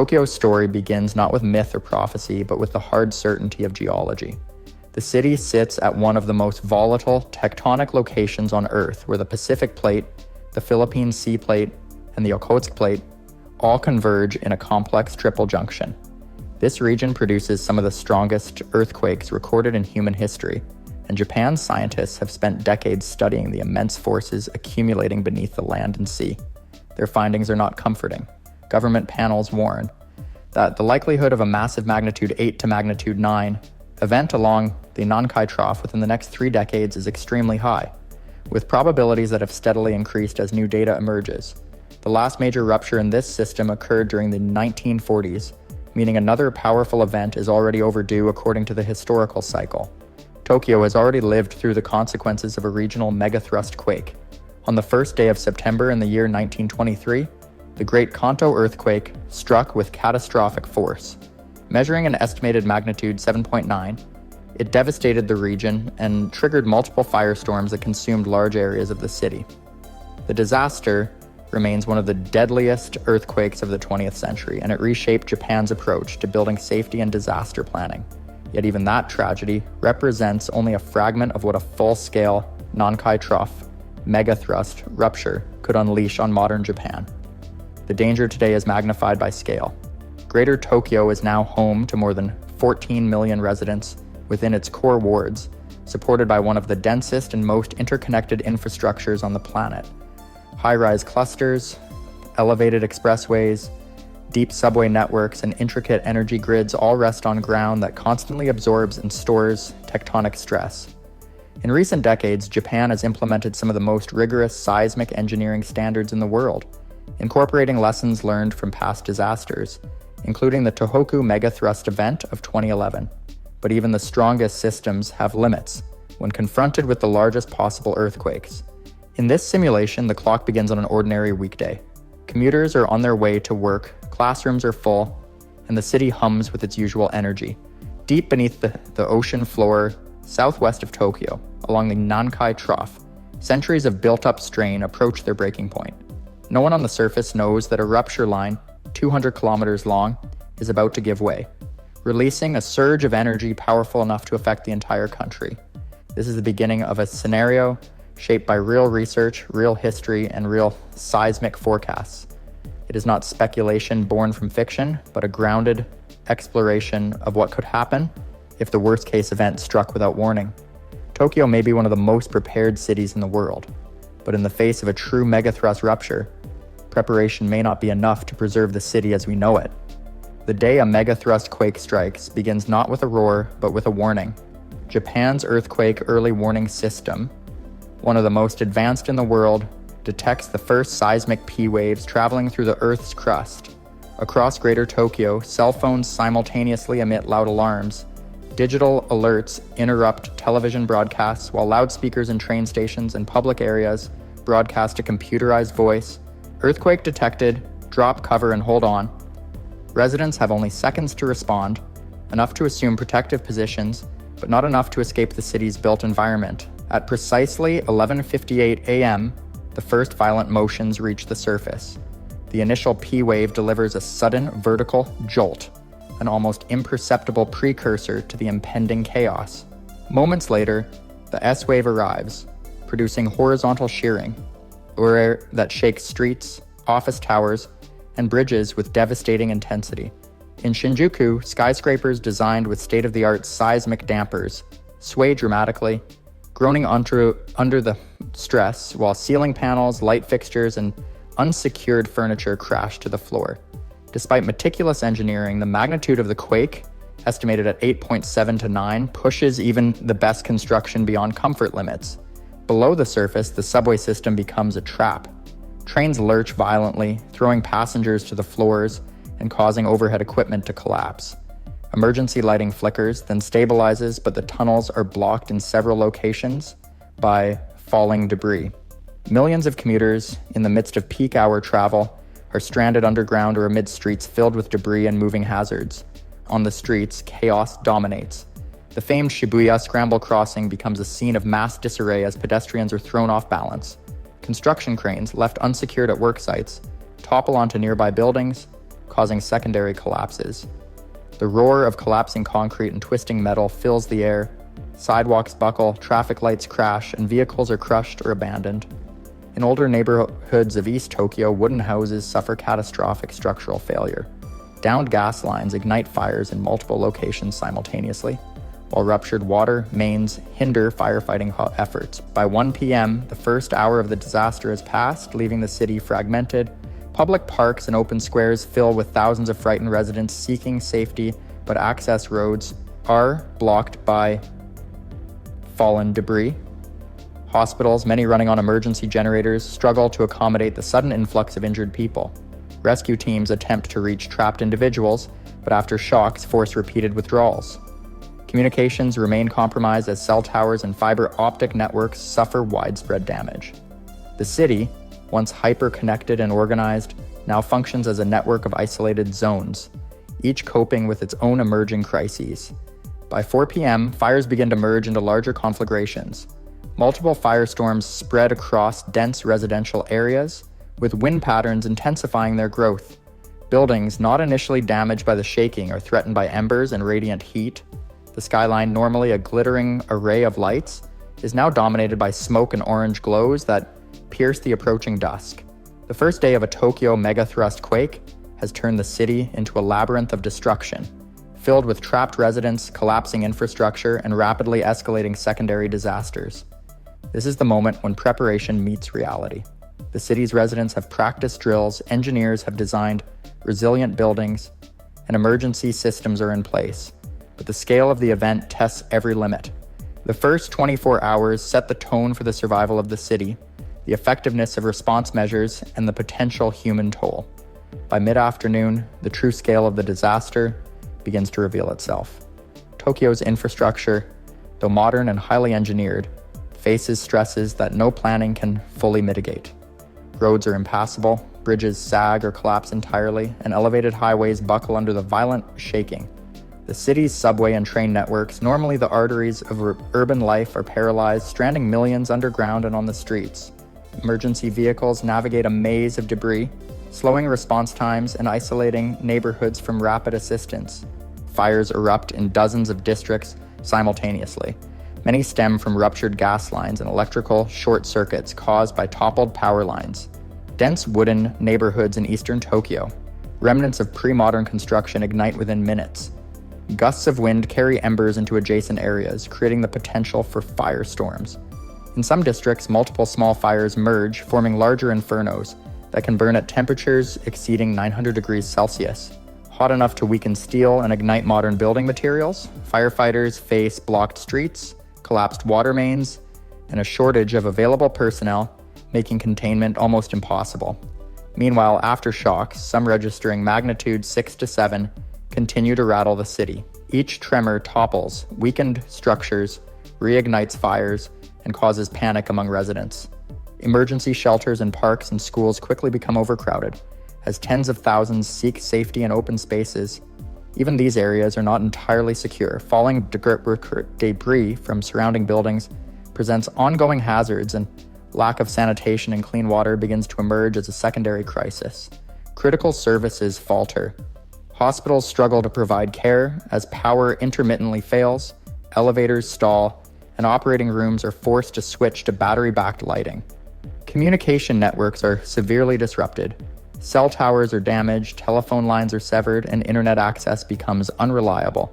Tokyo's story begins not with myth or prophecy, but with the hard certainty of geology. The city sits at one of the most volatile tectonic locations on Earth, where the Pacific Plate, the Philippine Sea Plate, and the Okhotsk Plate all converge in a complex triple junction. This region produces some of the strongest earthquakes recorded in human history, and Japan's scientists have spent decades studying the immense forces accumulating beneath the land and sea. Their findings are not comforting. Government panels warn that the likelihood of a massive magnitude 8 to magnitude 9 event along the Nankai Trough within the next 3 decades is extremely high, with probabilities that have steadily increased as new data emerges. The last major rupture in this system occurred during the 1940s, meaning another powerful event is already overdue according to the historical cycle. Tokyo has already lived through the consequences of a regional megathrust quake. On the first day of September in the year 1923, the Great Kanto earthquake struck with catastrophic force. Measuring an estimated magnitude 7.9, it devastated the region and triggered multiple firestorms that consumed large areas of the city. The disaster remains one of the deadliest earthquakes of the 20th century, and it reshaped Japan's approach to building safety and disaster planning. Yet even that tragedy represents only a fragment of what a full-scale Nankai Trough megathrust rupture could unleash on modern Japan. The danger today is magnified by scale. Greater Tokyo is now home to more than 14 million residents within its core wards, supported by one of the densest and most interconnected infrastructures on the planet. High-rise clusters, elevated expressways, deep subway networks, and intricate energy grids all rest on ground that constantly absorbs and stores tectonic stress. In recent decades, Japan has implemented some of the most rigorous seismic engineering standards in the world, incorporating lessons learned from past disasters, including the Tohoku megathrust event of 2011. But even the strongest systems have limits when confronted with the largest possible earthquakes. In this simulation, the clock begins on an ordinary weekday. Commuters are on their way to work, classrooms are full, and the city hums with its usual energy. Deep beneath the ocean floor, southwest of Tokyo, along the Nankai Trough, centuries of built-up strain approach their breaking point. No one on the surface knows that a rupture line, 200 kilometers long, is about to give way, releasing a surge of energy powerful enough to affect the entire country. This is the beginning of a scenario shaped by real research, real history, and real seismic forecasts. It is not speculation born from fiction, but a grounded exploration of what could happen if the worst-case event struck without warning. Tokyo may be one of the most prepared cities in the world, but in the face of a true megathrust rupture, preparation may not be enough to preserve the city as we know it. The day a megathrust quake strikes begins not with a roar, but with a warning. Japan's earthquake early warning system, one of the most advanced in the world, detects the first seismic P waves traveling through the Earth's crust. Across Greater Tokyo, cell phones simultaneously emit loud alarms. Digital alerts interrupt television broadcasts, while loudspeakers in train stations and public areas broadcast a computerized voice. Earthquake detected, drop cover and hold on. Residents have only seconds to respond, enough to assume protective positions, but not enough to escape the city's built environment. At precisely 11:58 a.m., the first violent motions reach the surface. The initial P wave delivers a sudden vertical jolt, an almost imperceptible precursor to the impending chaos. Moments later, the S wave arrives, producing horizontal shearing, that shakes streets, office towers, and bridges with devastating intensity. In Shinjuku, skyscrapers designed with state-of-the-art seismic dampers sway dramatically, groaning under the stress, while ceiling panels, light fixtures, and unsecured furniture crash to the floor. Despite meticulous engineering, the magnitude of the quake, estimated at 8.7 to 9, pushes even the best construction beyond comfort limits. Below the surface, the subway system becomes a trap. Trains lurch violently, throwing passengers to the floors and causing overhead equipment to collapse. Emergency lighting flickers, then stabilizes, but the tunnels are blocked in several locations by falling debris. Millions of commuters, in the midst of peak hour travel, are stranded underground or amid streets filled with debris and moving hazards. On the streets, chaos dominates. The famed Shibuya Scramble Crossing becomes a scene of mass disarray as pedestrians are thrown off balance. Construction cranes, left unsecured at work sites, topple onto nearby buildings, causing secondary collapses. The roar of collapsing concrete and twisting metal fills the air. Sidewalks buckle, traffic lights crash, and vehicles are crushed or abandoned. In older neighborhoods of East Tokyo, wooden houses suffer catastrophic structural failure. Downed gas lines ignite fires in multiple locations simultaneously, while ruptured water mains hinder firefighting efforts. By 1 p.m., the first hour of the disaster has passed, leaving the city fragmented. Public parks and open squares fill with thousands of frightened residents seeking safety, but access roads are blocked by fallen debris. Hospitals, many running on emergency generators, struggle to accommodate the sudden influx of injured people. Rescue teams attempt to reach trapped individuals, but aftershocks force repeated withdrawals. Communications remain compromised as cell towers and fiber optic networks suffer widespread damage. The city, once hyper-connected and organized, now functions as a network of isolated zones, each coping with its own emerging crises. By 4 p.m., fires begin to merge into larger conflagrations. Multiple firestorms spread across dense residential areas, with wind patterns intensifying their growth. Buildings not initially damaged by the shaking are threatened by embers and radiant heat. The skyline, normally a glittering array of lights, is now dominated by smoke and orange glows that pierce the approaching dusk. The first day of a Tokyo megathrust quake has turned the city into a labyrinth of destruction, filled with trapped residents, collapsing infrastructure, and rapidly escalating secondary disasters. This is the moment when preparation meets reality. The city's residents have practiced drills, engineers have designed resilient buildings, and emergency systems are in place. But the scale of the event tests every limit. The first 24 hours set the tone for the survival of the city, the effectiveness of response measures, and the potential human toll. By mid-afternoon, the true scale of the disaster begins to reveal itself. Tokyo's infrastructure, though modern and highly engineered, faces stresses that no planning can fully mitigate. Roads are impassable, bridges sag or collapse entirely, and elevated highways buckle under the violent shaking. The city's subway and train networks, normally the arteries of urban life, are paralyzed, stranding millions underground and on the streets. Emergency vehicles navigate a maze of debris, slowing response times and isolating neighborhoods from rapid assistance. Fires erupt in dozens of districts simultaneously. Many stem from ruptured gas lines and electrical short circuits caused by toppled power lines. Dense wooden neighborhoods in eastern Tokyo, remnants of pre-modern construction, ignite within minutes. Gusts of wind carry embers into adjacent areas, creating the potential for firestorms. In some districts, multiple small fires merge, forming larger infernos that can burn at temperatures exceeding 900 degrees Celsius. Hot enough to weaken steel and ignite modern building materials, firefighters face blocked streets, collapsed water mains, and a shortage of available personnel, making containment almost impossible. Meanwhile, aftershocks, some registering magnitude 6 to 7, continue to rattle the city. Each tremor topples weakened structures, reignites fires, and causes panic among residents. Emergency shelters and parks and schools quickly become overcrowded, as tens of thousands seek safety in open spaces. Even these areas are not entirely secure. Falling debris from surrounding buildings presents ongoing hazards, and lack of sanitation and clean water begins to emerge as a secondary crisis. Critical services falter. Hospitals struggle to provide care as power intermittently fails, elevators stall, and operating rooms are forced to switch to battery-backed lighting. Communication networks are severely disrupted. Cell towers are damaged, telephone lines are severed, and internet access becomes unreliable.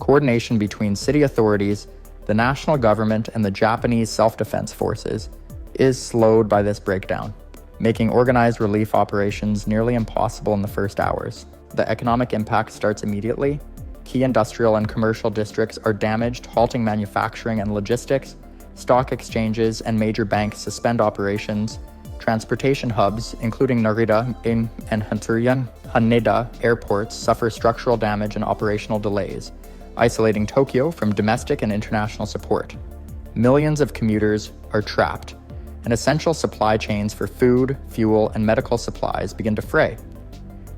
Coordination between city authorities, the national government, and the Japanese self-defense forces is slowed by this breakdown, making organized relief operations nearly impossible in the first hours. The economic impact starts immediately. Key industrial and commercial districts are damaged, halting manufacturing and logistics. Stock exchanges and major banks suspend operations. Transportation hubs, including Narita and Haneda airports, suffer structural damage and operational delays, isolating Tokyo from domestic and international support. Millions of commuters are trapped, and essential supply chains for food, fuel, and medical supplies begin to fray.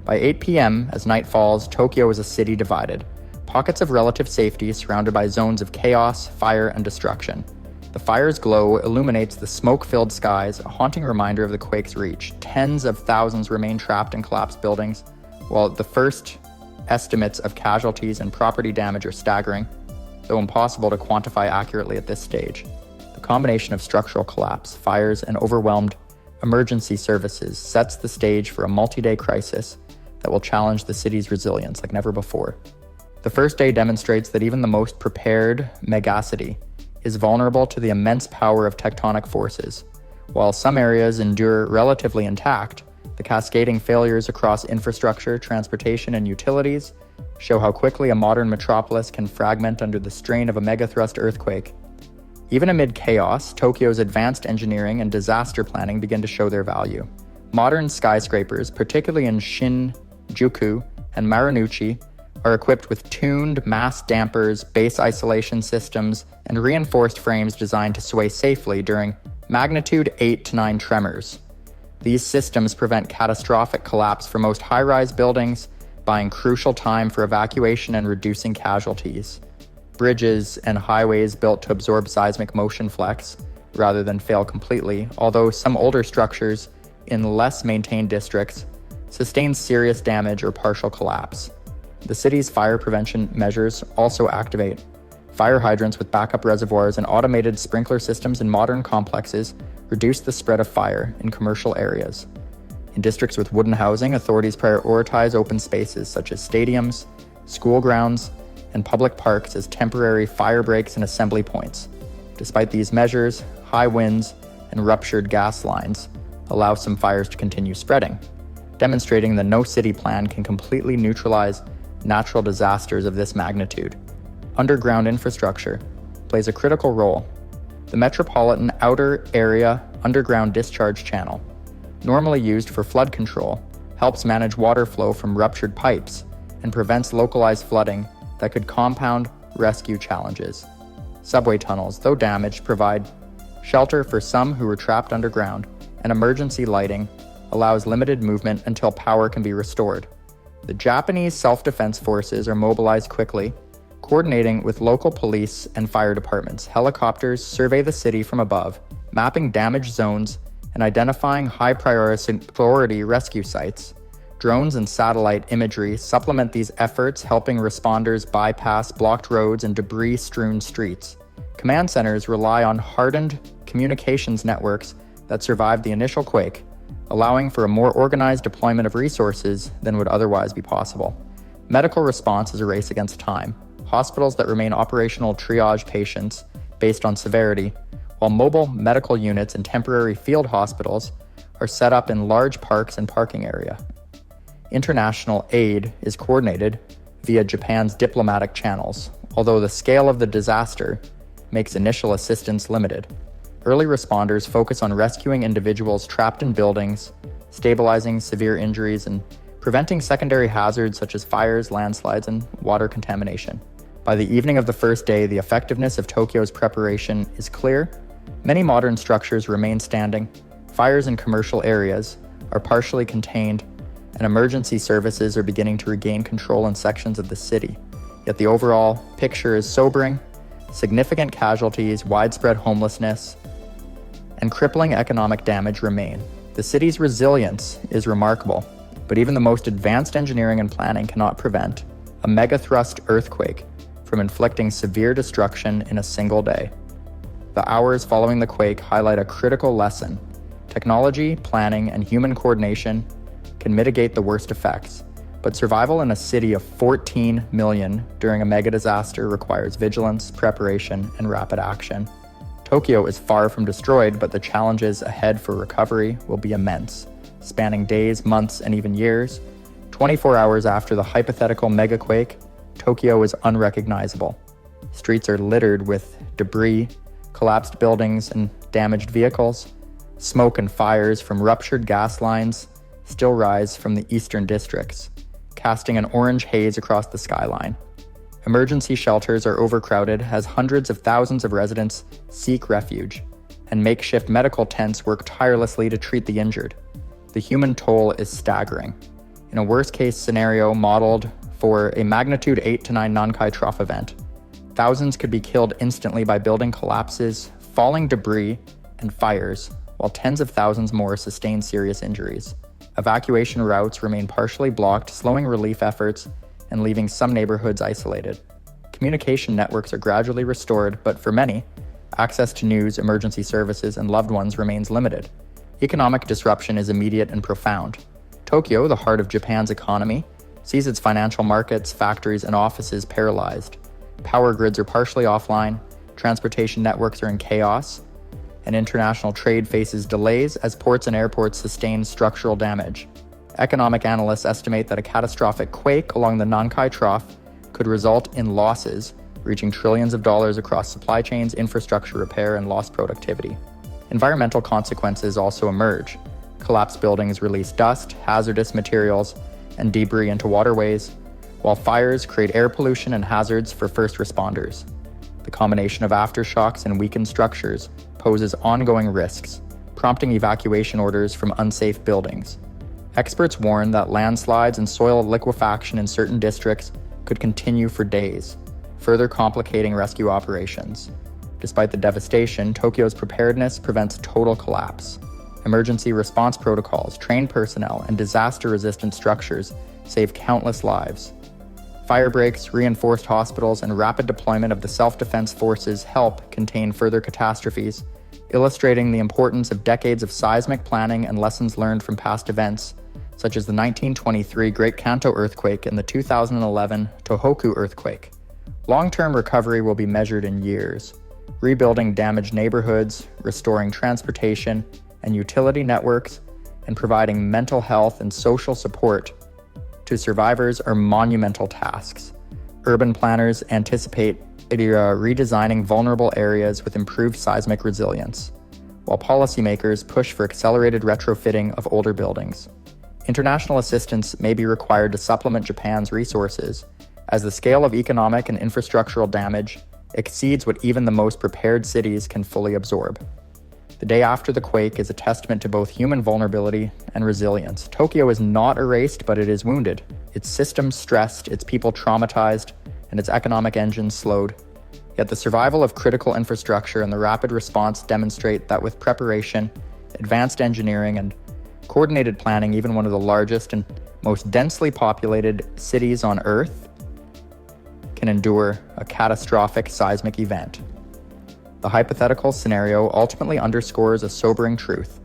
By 8 p.m., as night falls, Tokyo is a city divided. Pockets of relative safety surrounded by zones of chaos, fire, and destruction. The fire's glow illuminates the smoke-filled skies, a haunting reminder of the quake's reach. Tens of thousands remain trapped in collapsed buildings, While the first estimates of casualties and property damage are staggering, though impossible to quantify accurately at this stage, the combination of structural collapse, fires, and overwhelmed emergency services sets the stage for a multi-day crisis that will challenge the city's resilience like never before. The first day demonstrates that even the most prepared megacity is vulnerable to the immense power of tectonic forces. While some areas endure relatively intact, the cascading failures across infrastructure, transportation, and utilities show how quickly a modern metropolis can fragment under the strain of a megathrust earthquake. Even amid chaos, Tokyo's advanced engineering and disaster planning begin to show their value. Modern skyscrapers, particularly in Shinjuku and Marunouchi, are equipped with tuned mass dampers, base isolation systems, and reinforced frames designed to sway safely during magnitude 8 to 9 tremors. These systems prevent catastrophic collapse for most high-rise buildings, buying crucial time for evacuation and reducing casualties. Bridges and highways built to absorb seismic motion flex rather than fail completely, although some older structures in less maintained districts sustain serious damage or partial collapse. The city's fire prevention measures also activate fire hydrants with backup reservoirs and automated sprinkler systems in modern complexes reduce the spread of fire in commercial areas. In districts with wooden housing, authorities prioritize open spaces such as stadiums, school grounds, and public parks as temporary fire breaks and assembly points. Despite these measures, high winds and ruptured gas lines allow some fires to continue spreading, demonstrating that no city plan can completely neutralize natural disasters of this magnitude. Underground infrastructure plays a critical role. The Metropolitan Outer Area Underground Discharge Channel, normally used for flood control, helps manage water flow from ruptured pipes and prevents localized flooding that could compound rescue challenges. Subway tunnels, though damaged, provide shelter for some who were trapped underground, and emergency lighting allows limited movement until power can be restored. The Japanese self-defense forces are mobilized quickly, coordinating with local police and fire departments. Helicopters survey the city from above, mapping damaged zones and identifying high-priority rescue sites. Drones and satellite imagery supplement these efforts, helping responders bypass blocked roads and debris-strewn streets. Command centers rely on hardened communications networks that survived the initial quake, allowing for a more organized deployment of resources than would otherwise be possible. Medical response is a race against time. Hospitals that remain operational triage patients based on severity, while mobile medical units and temporary field hospitals are set up in large parks and parking area. International aid is coordinated via Japan's diplomatic channels, although the scale of the disaster makes initial assistance limited. Early responders focus on rescuing individuals trapped in buildings, stabilizing severe injuries, and preventing secondary hazards such as fires, landslides, and water contamination. By the evening of the first day, the effectiveness of Tokyo's preparation is clear. Many modern structures remain standing, fires in commercial areas are partially contained, and emergency services are beginning to regain control in sections of the city. Yet the overall picture is sobering. Significant casualties, widespread homelessness, and crippling economic damage remain. The city's resilience is remarkable, but even the most advanced engineering and planning cannot prevent a megathrust earthquake from inflicting severe destruction in a single day. The hours following the quake highlight a critical lesson. Technology, planning, and human coordination can mitigate the worst effects, but survival in a city of 14 million during a mega disaster requires vigilance, preparation, and rapid action. Tokyo is far from destroyed, but the challenges ahead for recovery will be immense, spanning days, months, and even years. 24 hours after the hypothetical megaquake, Tokyo is unrecognizable. Streets are littered with debris, collapsed buildings, and damaged vehicles. Smoke and fires from ruptured gas lines still rise from the eastern districts, casting an orange haze across the skyline. Emergency shelters are overcrowded as hundreds of thousands of residents seek refuge, and makeshift medical tents work tirelessly to treat the injured. The human toll is staggering. In a worst-case scenario modeled for a magnitude 8 to 9 Nankai trough event, thousands could be killed instantly by building collapses, falling debris, and fires, while tens of thousands more sustain serious injuries. Evacuation routes remain partially blocked, slowing relief efforts and leaving some neighborhoods isolated. Communication networks are gradually restored, but for many, access to news, emergency services, and loved ones remains limited. Economic disruption is immediate and profound. Tokyo, the heart of Japan's economy, sees its financial markets, factories, and offices paralyzed. Power grids are partially offline, transportation networks are in chaos, and international trade faces delays as ports and airports sustain structural damage. Economic analysts estimate that a catastrophic quake along the Nankai Trough could result in losses reaching trillions of dollars across supply chains, infrastructure repair, and lost productivity. Environmental consequences also emerge. Collapsed buildings release dust, hazardous materials, and debris into waterways, while fires create air pollution and hazards for first responders. The combination of aftershocks and weakened structures poses ongoing risks, prompting evacuation orders from unsafe buildings. Experts warn that landslides and soil liquefaction in certain districts could continue for days, further complicating rescue operations. Despite the devastation, Tokyo's preparedness prevents total collapse. Emergency response protocols, trained personnel, and disaster-resistant structures save countless lives. Fire breaks, reinforced hospitals, and rapid deployment of the self-defense forces help contain further catastrophes, illustrating the importance of decades of seismic planning and lessons learned from past events, such as the 1923 Great Kanto earthquake and the 2011 Tohoku earthquake. Long-term recovery will be measured in years, rebuilding damaged neighborhoods, restoring transportation and utility networks, and providing mental health and social support to survivors are monumental tasks. Urban planners anticipate redesigning vulnerable areas with improved seismic resilience, while policymakers push for accelerated retrofitting of older buildings. International assistance may be required to supplement Japan's resources, as the scale of economic and infrastructural damage exceeds what even the most prepared cities can fully absorb. The day after the quake is a testament to both human vulnerability and resilience. Tokyo is not erased, but it is wounded. Its systems stressed, its people traumatized, and its economic engines slowed. Yet the survival of critical infrastructure and the rapid response demonstrate that with preparation, advanced engineering, and coordinated planning, even one of the largest and most densely populated cities on Earth can endure a catastrophic seismic event. The hypothetical scenario ultimately underscores a sobering truth.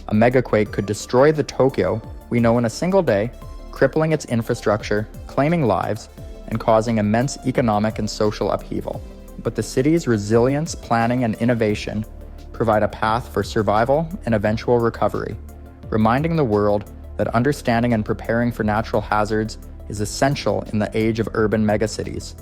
A megaquake could destroy the Tokyo we know in a single day, crippling its infrastructure, claiming lives, and causing immense economic and social upheaval. But the city's resilience, planning, and innovation provide a path for survival and eventual recovery, reminding the world that understanding and preparing for natural hazards is essential in the age of urban megacities.